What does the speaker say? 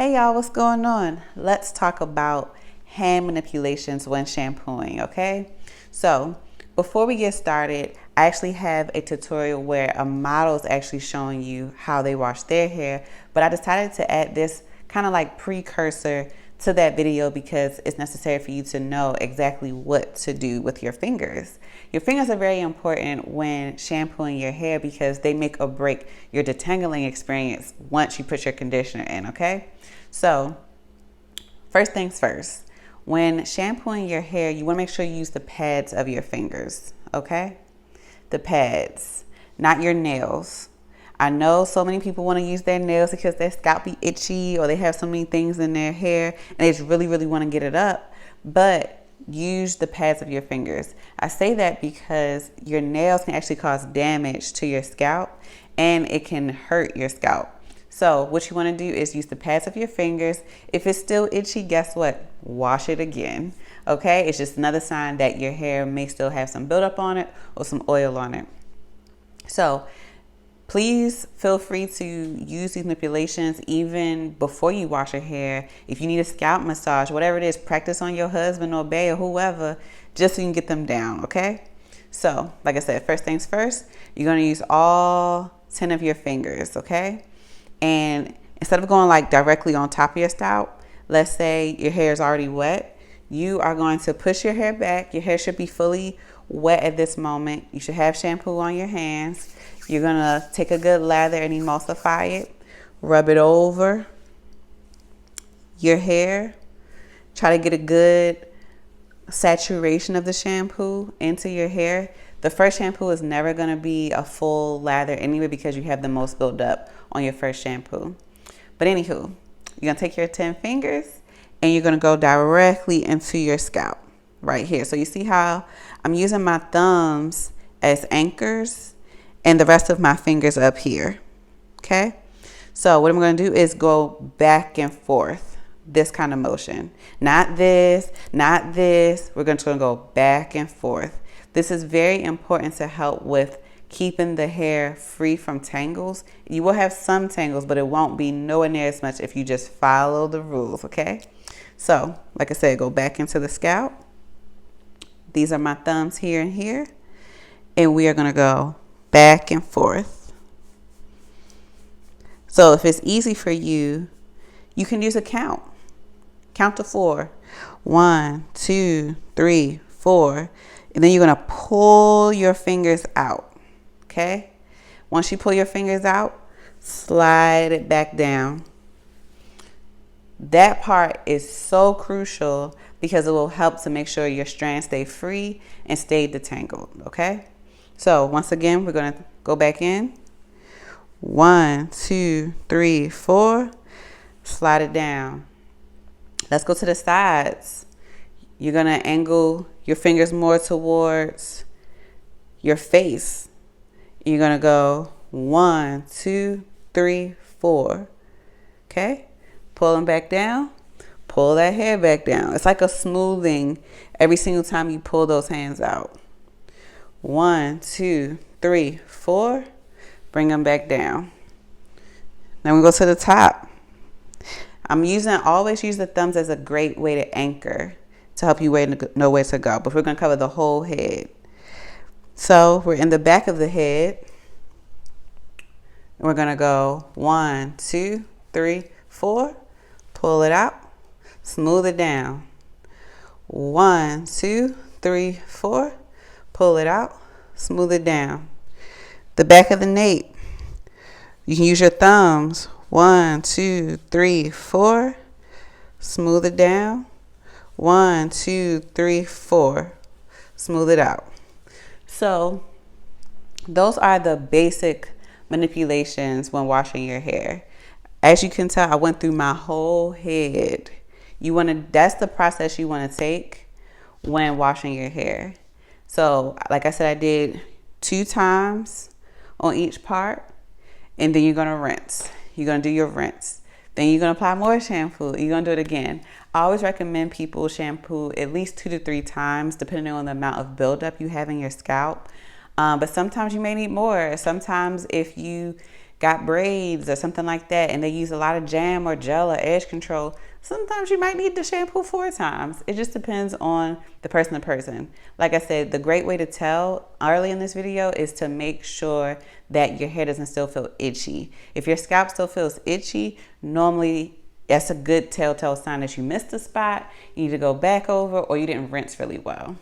Hey y'all, what's going on? Let's talk about hand manipulations when shampooing, okay? So, before we get started, I actually have a tutorial where a model is actually showing you how they wash their hair, but I decided to add this kind of like precursor to that video because it's necessary for you to know exactly what to do with your fingers. Your fingers are very important when shampooing your hair because they make or break your detangling experience once you put your conditioner in, okay? So, first things first, when shampooing your hair, you want to make sure you use the pads of your fingers, okay? The pads, not your nails. I know so many people want to use their nails because their scalp be itchy or they have so many things in their hair and they just really want to get it up, but use the pads of your fingers. I say that because your nails can actually cause damage to your scalp and it can hurt your scalp. So what you want to do is use the pads of your fingers. If it's still itchy, guess what? Wash it again. Okay? It's just another sign that your hair may still have some buildup on it or some oil on it. So please feel free to use these manipulations even before you wash your hair. If you need a scalp massage, whatever it is, practice on your husband or bae or whoever, just so you can get them down, okay? So, like I said, first things first, you're going to use all 10 of your fingers, okay? And instead of going like directly on top of your scalp, let's say your hair is already wet, you are going to push your hair back. Your hair should be fully wet at this moment. You should have shampoo on your hands. You're going to take a good lather and emulsify it. Rub it over your hair. Try to get a good saturation of the shampoo into your hair. The first shampoo is never going to be a full lather anyway because you have the most built up on your first shampoo. But anywho, you're going to take your 10 fingers and you're going to go directly into your scalp right here. So you see how I'm using my thumbs as anchors and the rest of my fingers up here. Okay? So what I'm going to do is go back and forth. This kind of motion. Not this, not this. We're going to go back and forth. This is very important to help with keeping the hair free from tangles. You will have some tangles, but it won't be nowhere near as much if you just follow the rules, okay? So, like I said, go back into the scalp. These are my thumbs here and here. And we are going to go back and forth. So if it's easy for you, you can use a count. Count to 4. 1, 2, 3, 4. And then you're going to pull your fingers out. Okay? Once you pull your fingers out, slide it back down. That part is so crucial because it will help to make sure your strands stay free and stay detangled. Okay? So once again, we're going to go back in. 1, 2, 3, 4. Slide it down. Let's go to the sides. You're going to angle your fingers more towards your face. You're going to go 1, 2, 3, 4. Okay? Pull them back down. Pull that hair back down. It's like a smoothing every single time you pull those hands out. 1, 2, 3, 4. Bring them back down. Then we go to the top. Always use the thumbs as a great way to anchor to help you know where to go. But we're going to cover the whole head. So we're in the back of the head. And we're going to go 1, 2, 3, 4. Pull it out. Smooth it down. 1, 2, 3, 4. Pull it out. Smooth it down. The back of the nape. You can use your thumbs. 1, 2, 3, 4. Smooth it down. 1, 2, 3, 4. Smooth it out. So those are the basic manipulations when washing your hair. As you can tell, I went through my whole head. That's the process you want to take when washing your hair. So like I said, I did 2 times on each part, and then you're going to rinse. You're going to do your rinse. Then you're going to apply more shampoo. You're going to do it again. I always recommend people shampoo at least 2 to 3 times, depending on the amount of buildup you have in your scalp. But sometimes you may need more. Sometimes if you got braids or something like that and they use a lot of jam or gel or edge control, sometimes you might need to shampoo 4 times. It just depends on the person to person. Like I said, the great way to tell early in this video is to make sure that your hair doesn't still feel itchy. If your scalp still feels itchy, normally that's a good telltale sign that you missed a spot, you need to go back over, or you didn't rinse really well.